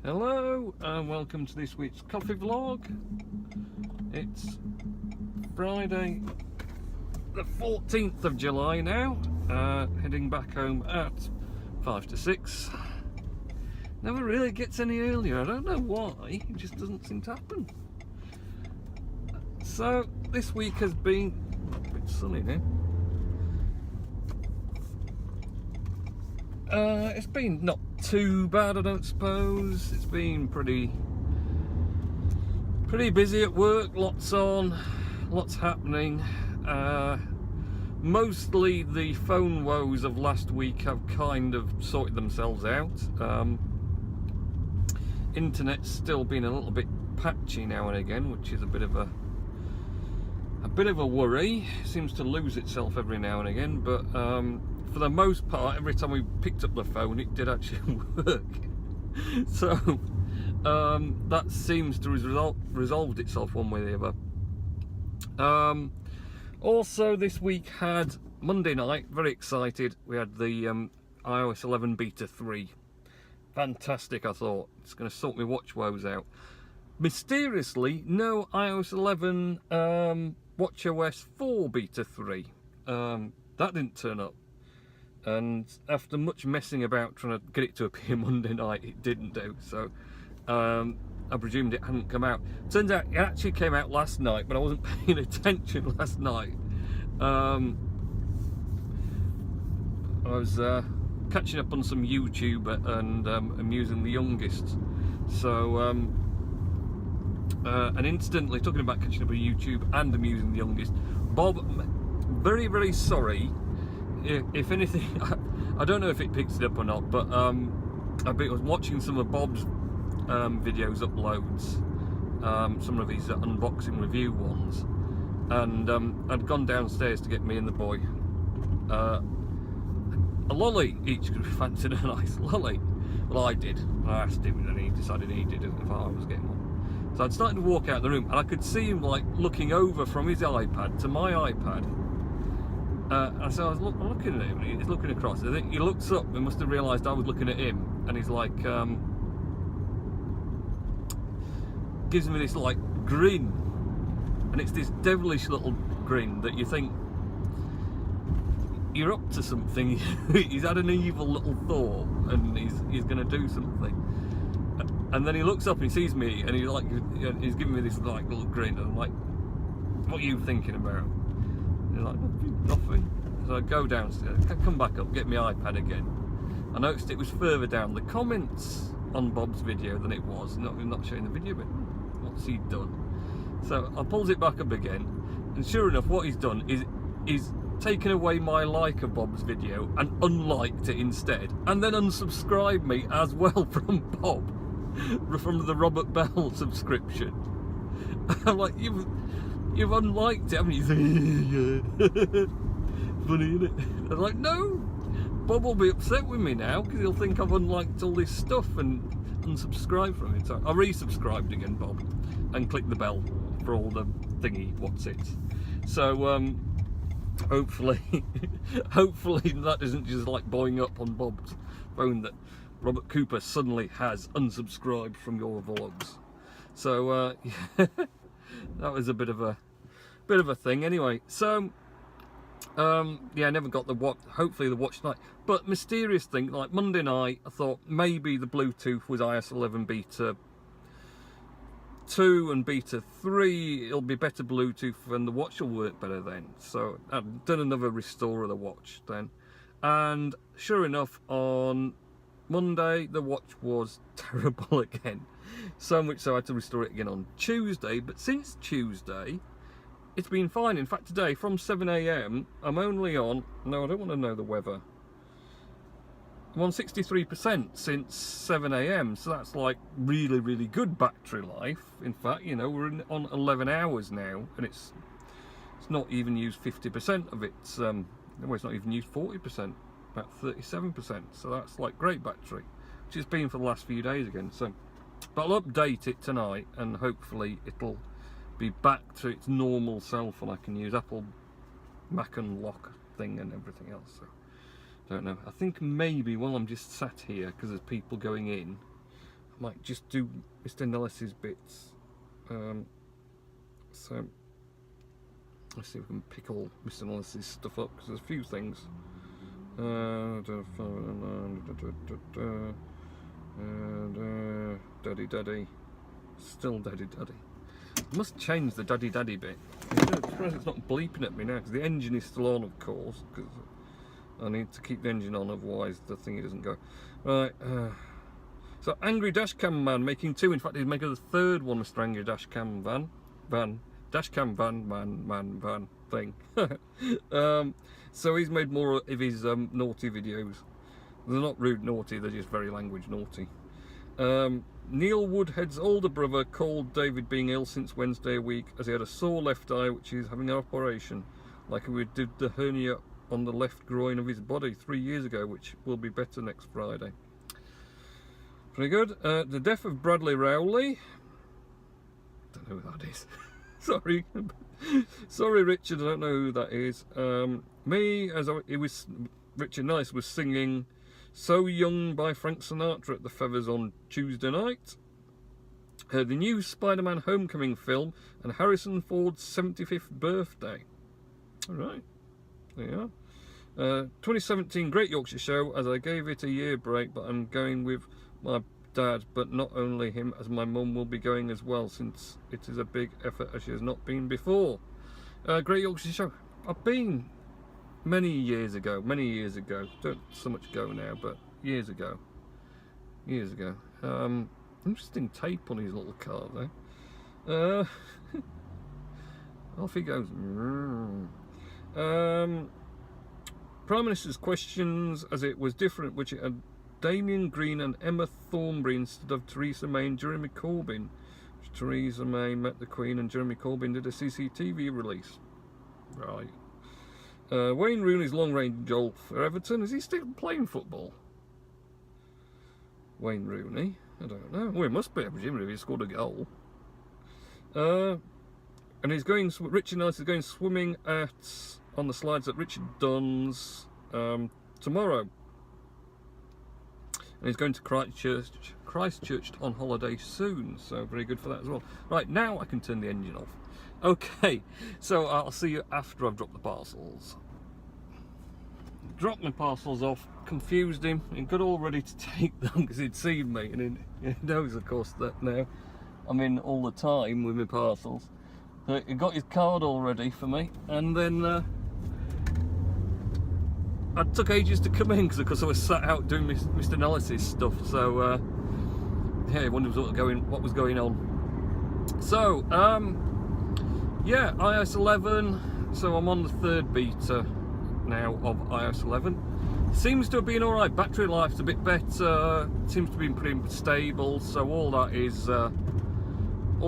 Hello and welcome to this week's coffee vlog. It's Friday the 14th of July now, heading back home at 5 to 6. Never really gets any earlier, I don't know why, it just doesn't seem to happen. So this week has been a bit sunny now. It's been not too bad, I don't suppose. It's been pretty busy at work, lots on, lots happening. Mostly the phone woes of last week have kind of sorted themselves out. Internet's still been a little bit patchy now and again, which is a bit of a worry. It seems to lose itself every now and again, but for the most part, every time we picked up the phone, it did actually work. So that seems to have resolved itself one way or the other. Also, this week had Monday night. Very excited. We had the iOS 11 beta 3. Fantastic, I thought. It's going to sort my watch woes out. Mysteriously, no iOS 11 watchOS 4 beta 3. That didn't turn up. And after much messing about trying to get it to appear Monday night, it didn't do. So I presumed it hadn't come out. Turns out it actually came out last night, but I wasn't paying attention last night. I was catching up on some YouTube and amusing the youngest. So and incidentally, talking about catching up on YouTube and amusing the youngest, Bob, very, very sorry. If anything, I don't know if it picks it up or not, but I was watching some of Bob's videos uploads, some of his unboxing review ones, and I'd gone downstairs to get me and the boy a lolly. Each could fancied a nice lolly. Well, I did. I asked him, and he decided he did it if I was getting one. So I'd started to walk out of the room, and I could see him like looking over from his iPad to my iPad. And so I was looking at him, and he's looking across. I think he looks up and must have realised I was looking at him, and he's like, gives me this like grin, and it's this devilish little grin that you think you're up to something. He's had an evil little thought, and he's going to do something. And then he looks up and he sees me, and he's giving me this like little grin, and I'm like, "What are you thinking about?" And he's like, "Nothing." So I go downstairs, come back up, get my iPad again. I noticed it was further down the comments on Bob's video than it was. Not showing the video, but what's he done? So I pulls it back up again, and sure enough, what he's done is taken away my like of Bob's video and unliked it instead, and then unsubscribed me as well from Bob, from the Robert Bell subscription. I'm like, you've unliked it, haven't you? Yeah. Funny, isn't it? I was like, no, Bob will be upset with me now because he'll think I've unliked all this stuff and unsubscribed from it. So I resubscribed again, Bob, and clicked the bell for all the thingy what's it. So hopefully that isn't just like blowing up on Bob's phone that Robert Cooper suddenly has unsubscribed from your vlogs. So yeah, that was a bit of a thing. Anyway, so yeah, I never got the watch. Hopefully the watch tonight. But mysterious thing, like Monday night, I thought maybe the Bluetooth was iOS 11 beta 2 and beta 3. It'll be better Bluetooth and the watch will work better then. So I've done another restore of the watch then, and sure enough, on Monday the watch was terrible again. So much so I had to restore it again on Tuesday. But since Tuesday, it's been fine. In fact, today from 7 AM, I'm only on, no, I don't want to know the weather. I'm on 63% since 7 AM, so that's like really, really good battery life. In fact, you know, we're on 11 hours now, and it's not even used 50% of its, well, it's not even used 40%, about 37%. So that's like great battery, which it's been for the last few days again. So, but I'll update it tonight, and hopefully it'll be back to its normal self, and I can use Apple Mac Unlock thing and everything else. So don't know. I think maybe while I'm just sat here, because there's people going in, I might just do Mr. Nellis's bits. So let's see if we can pick all Mr. Nellis's stuff up, because there's a few things. Daddy, still daddy. I must change the daddy bit. I'm surprised it's not bleeping at me now, because the engine is still on, of course, because I need to keep the engine on, otherwise the thingy doesn't go. Right, so Angry Dashcam Man making 2, in fact he's making the 3rd one, Mr. Angry Dashcam Dashcam Van thing. So he's made more of his naughty videos. They're not rude naughty, they're just very language naughty. Neil Woodhead's older brother called David being ill since Wednesday a week, as he had a sore left eye which he's having an operation, like he did the hernia on the left groin of his body 3 years ago, which will be better next Friday. Pretty good. The death of Bradley Rowley. Don't know who that is. Sorry. Sorry, Richard, I don't know who that is. Richard Nice was singing So Young by Frank Sinatra at the Feathers on Tuesday night. The new Spider-Man Homecoming film and Harrison Ford's 75th birthday. Alright, there you are. 2017 Great Yorkshire Show, as I gave it a year break, but I'm going with my dad, but not only him, as my mum will be going as well, since it is a big effort as she has not been before. Great Yorkshire Show, I've been many years ago, don't so much go now, but years ago. Interesting tape on his little car there. Off he goes. Prime Minister's questions, as it was different, which it had Damien Green and Emma Thornberry instead of Theresa May and Jeremy Corbyn. Theresa May met the Queen and Jeremy Corbyn did a CCTV release. Right. Wayne Rooney's long-range goal for Everton. Is he still playing football? Wayne Rooney? I don't know. Well, he must be, presumably, if he scored a goal. And he's going. Richard Nice is going swimming on the slides at Richard Dunn's tomorrow. And he's going to Christchurch on holiday soon, so very good for that as well. Right, now I can turn the engine off. Okay, so I'll see you after I've dropped the parcels. Dropped my parcels off, confused him, and got all ready to take them because he'd seen me, and he knows, of course, that now I'm in all the time with my parcels. So he got his card all ready for me, and then I took ages to come in because I was sat out doing Mr. Nellis's stuff. So yeah, he wondered what was going on. So yeah, iOS 11. So I'm on the 3rd beta now of iOS 11. Seems to have been all right. Battery life's a bit better. Seems to be pretty stable. So all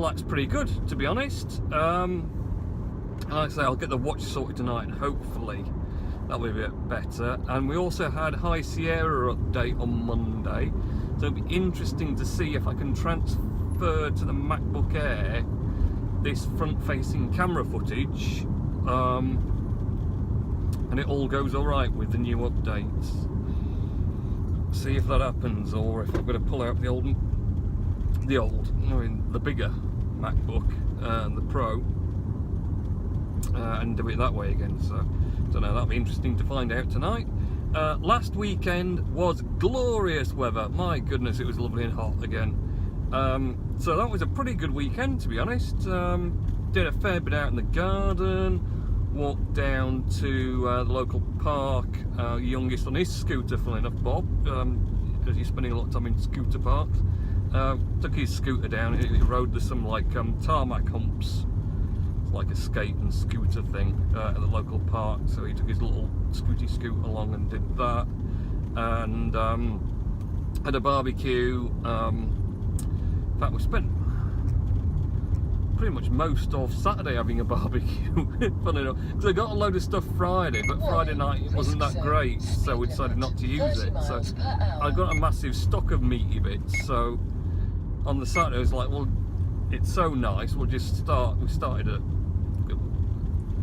that's pretty good, to be honest. Like I say, I'll get the watch sorted tonight, and hopefully that'll be a bit better. And we also had High Sierra update on Monday, so it'll be interesting to see if I can transfer to the MacBook Air this front-facing camera footage, and it all goes all right with the new updates. See if that happens, or if I've got to pull out the bigger MacBook, the Pro, and do it that way again. So, don't know, that'll be interesting to find out tonight. Last weekend was glorious weather. My goodness, it was lovely and hot again. So that was a pretty good weekend, to be honest. Did a fair bit out in the garden, walked down to the local park, youngest on his scooter, funnily enough, Bob, because he's spending a lot of time in scooter parks. Took his scooter down, he rode some like tarmac humps. It's like a skate and scooter thing at the local park, so he took his little scooty scoot along and did that, and had a barbecue. In fact, we spent pretty much most of Saturday having a barbecue, funny enough, because I got a load of stuff Friday, but Friday night it wasn't that great, so we decided not to use it. So I got a massive stock of meaty bits, so on the Saturday I was like, well, it's so nice, we'll just start. We started at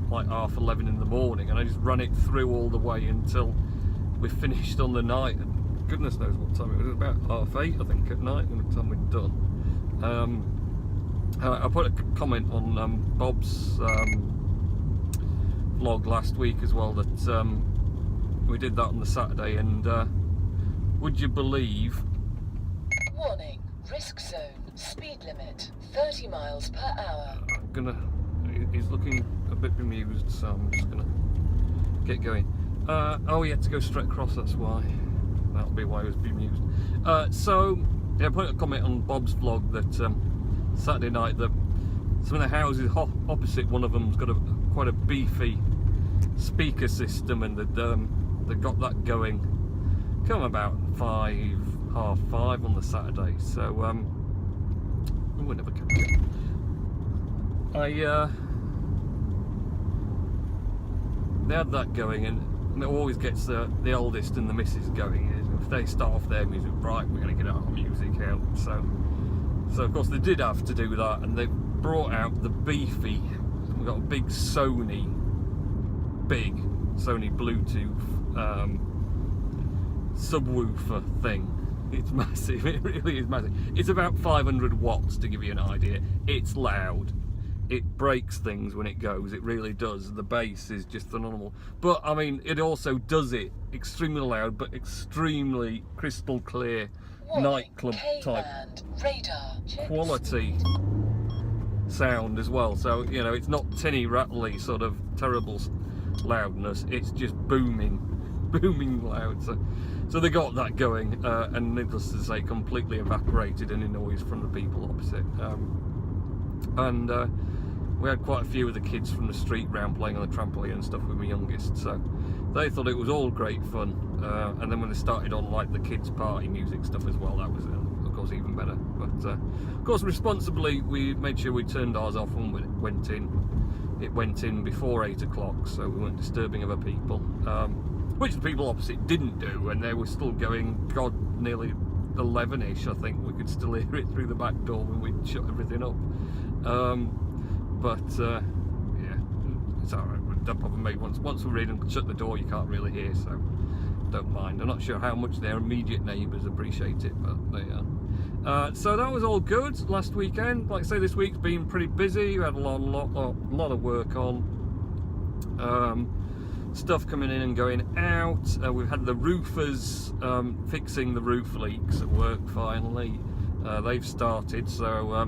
like 11:30 in the morning, and I just ran it through all the way until we finished on the night. goodness knows what time it was. About 8:30, I think, at night when the time we'd done. I put a comment on Bob's vlog last week as well, that we did that on the Saturday, and would you believe? Warning, risk zone, speed limit 30 miles per hour. He's looking a bit bemused, so I'm just gonna get going. Oh, he had to go straight across, that's why. That'll be why he was bemused. So, yeah, I put a comment on Bob's vlog that Saturday night, that some of the houses opposite one of them's got quite a beefy speaker system, and they got that going come about 5:30 on the Saturday. So we never catch it. They had that going, and it always gets the oldest and the missus going. If they start off their music, right, we're going to get our music out. So of course they did have to do that, and they brought out the beefy. We've got a big Sony Bluetooth subwoofer thing. It's massive. It really is massive. It's about 500 watts to give you an idea. It's loud. It breaks things when it goes. It really does. The bass is just phenomenal. But I mean, it also does it extremely loud, but extremely crystal clear, nightclub type quality sound as well. So you know, it's not tinny, rattly sort of terrible loudness. It's just booming loud. So they got that going, and needless to say, completely evaporated any noise from the people opposite. And we had quite a few of the kids from the street round playing on the trampoline and stuff with my youngest, so they thought it was all great fun. And then when they started on like the kids' party music stuff as well, that was of course even better. But of course, responsibly, we made sure we turned ours off when we went in. It went in before 8 o'clock, so we weren't disturbing other people, which the people opposite didn't do, and they were still going, God, nearly 11ish, I think. We could still hear it through the back door when we'd shut everything up. But yeah, it's alright. Don't bother me. Once we're in and shut the door, you can't really hear, so don't mind. I'm not sure how much their immediate neighbours appreciate it, but they are. So that was all good last weekend. Like I say, this week's been pretty busy. We had a lot of work on. Stuff coming in and going out. We've had the roofers fixing the roof leaks at work finally. They've started, so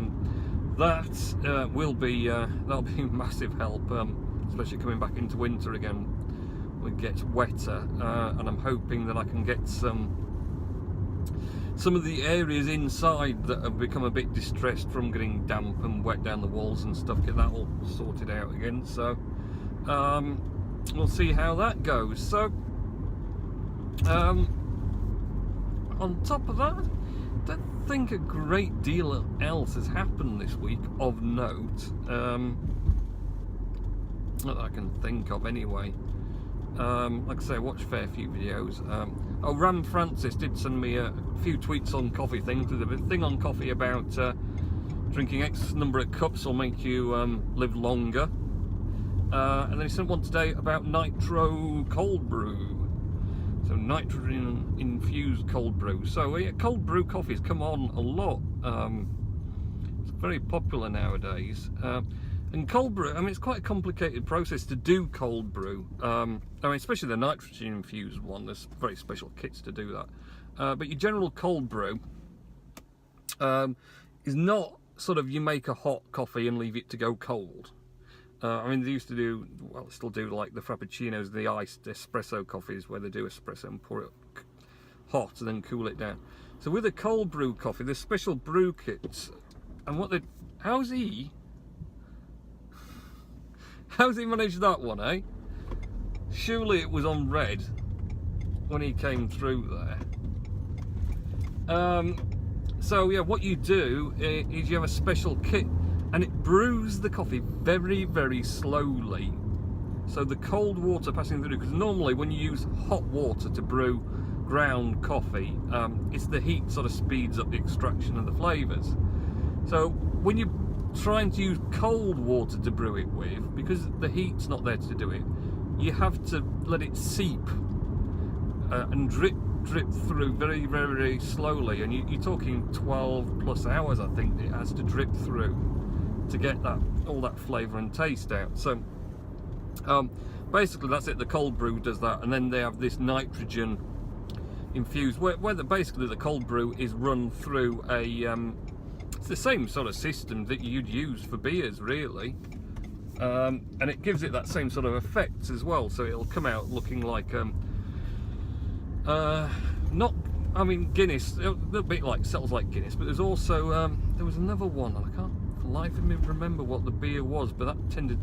that will be that'll be massive help, especially coming back into winter again. It gets wetter, and I'm hoping that I can get some of the areas inside that have become a bit distressed from getting damp and wet down the walls and stuff, get that all sorted out again. So we'll see how that goes. So on top of that, I don't think a great deal else has happened this week of note, not that I can think of anyway. Like I say, I watched a fair few videos. Oh, Ram Francis did send me a few tweets on coffee things. There's a thing on coffee about drinking X number of cups will make you live longer. And then he sent one today about nitro cold brew. So nitrogen infused cold brew. So yeah, cold brew coffee's come on a lot. It's very popular nowadays. And cold brew, I mean, it's quite a complicated process to do cold brew. I mean, especially the nitrogen infused one, there's very special kits to do that. But your general cold brew is not sort of you make a hot coffee and leave it to go cold. I mean, they used to do, well, still do like the frappuccinos, the iced espresso coffees where they do espresso and pour it hot and then cool it down. So with a cold brew coffee, there's special brew kits. And how's he managed that one, eh? Surely it was on red when he came through there. So yeah, what you do is you have a special kit, and it brews the coffee very, very slowly. So the cold water passing through, because normally when you use hot water to brew ground coffee, it's the heat sort of speeds up the extraction of the flavours. So when you're trying to use cold water to brew it with, because the heat's not there to do it, you have to let it seep and drip drip through very, very, very slowly, and you're talking 12 plus hours, I think, it has to drip through to get that all that flavour and taste out. So basically that's it. The cold brew does that, and then they have this nitrogen infused, where basically the cold brew is run through a it's the same sort of system that you'd use for beers, really, and it gives it that same sort of effect as well. So it'll come out looking like not, I mean, Guinness, a little bit like, sells like Guinness, but there's also there was another one, and I can't for the life of me remember what the beer was, but that tended,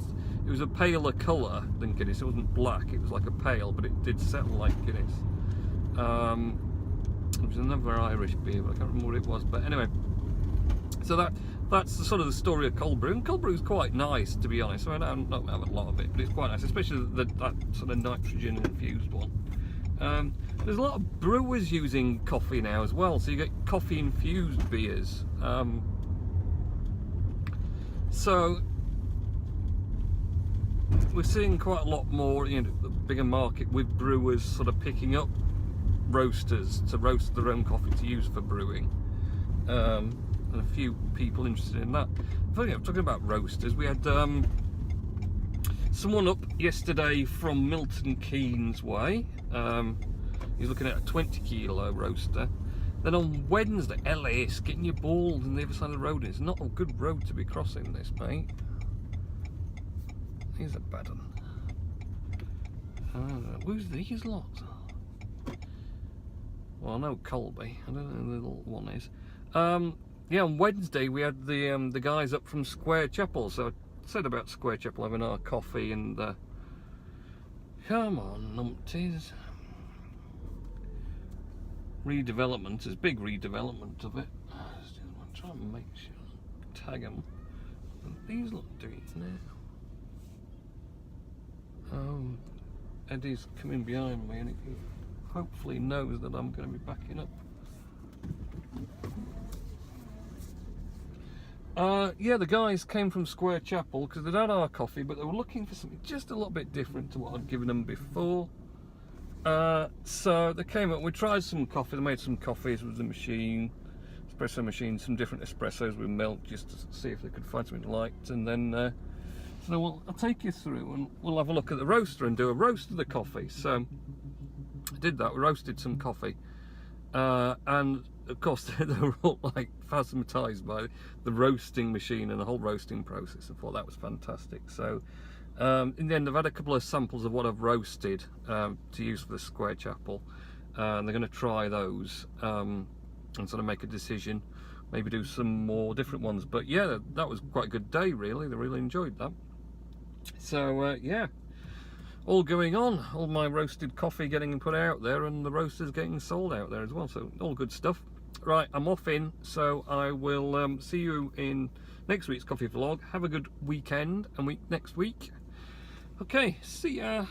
it was a paler colour than Guinness. It wasn't black, it was like a pale, but it did settle like Guinness. There was another Irish beer, but I can't remember what it was. But anyway, so that's the sort of the story of cold brew. And cold brew is quite nice, to be honest. I mean, I don't have a lot of it, but it's quite nice, especially that sort of nitrogen infused one. There's a lot of brewers using coffee now as well, so you get coffee infused beers. So we're seeing quite a lot more, you know, the bigger market with brewers sort of picking up roasters to roast their own coffee to use for brewing, and a few people interested in that. Funny, I'm talking about roasters. We had someone up yesterday from Milton Keynes way. He's looking at a 20 kilo roaster. Then on Wednesday, LA's getting your balls on the other side of the road. It's not a good road to be crossing this, mate. Here's a bad one. Who's these lot? Well, I know Colby. I don't know who the little one is. Yeah, on Wednesday we had the guys up from Square Chapel. So I said about Square Chapel having our coffee and come on, numpties. Redevelopment is big redevelopment of it. I'm trying to make sure tag them. These look doing it now. Oh, Eddie's coming behind me, and he hopefully knows that I'm going to be backing up. Yeah, the guys came from Square Chapel because they'd had our coffee, but they were looking for something just a little bit different to what I'd given them before. So they came up, we tried some coffee, they made some coffees with the machine, espresso machine, some different espressos with milk, just to see if they could find something they liked, and then so well, I'll take you through and we'll have a look at the roaster and do a roast of the coffee. So I did that, we roasted some coffee, and of course they were all like fascinatized by the roasting machine and the whole roasting process. I thought that was fantastic. So in the end, I've had a couple of samples of what I've roasted to use for the Square Chapel, and they're going to try those and sort of make a decision, maybe do some more different ones. But yeah, that was quite a good day, really. They really enjoyed that. So yeah, all going on, all my roasted coffee getting put out there, and the roasters getting sold out there as well. So all good stuff. Right, I'm off in, so I will see you in next week's coffee vlog. Have a good weekend and next week. Okay, see ya.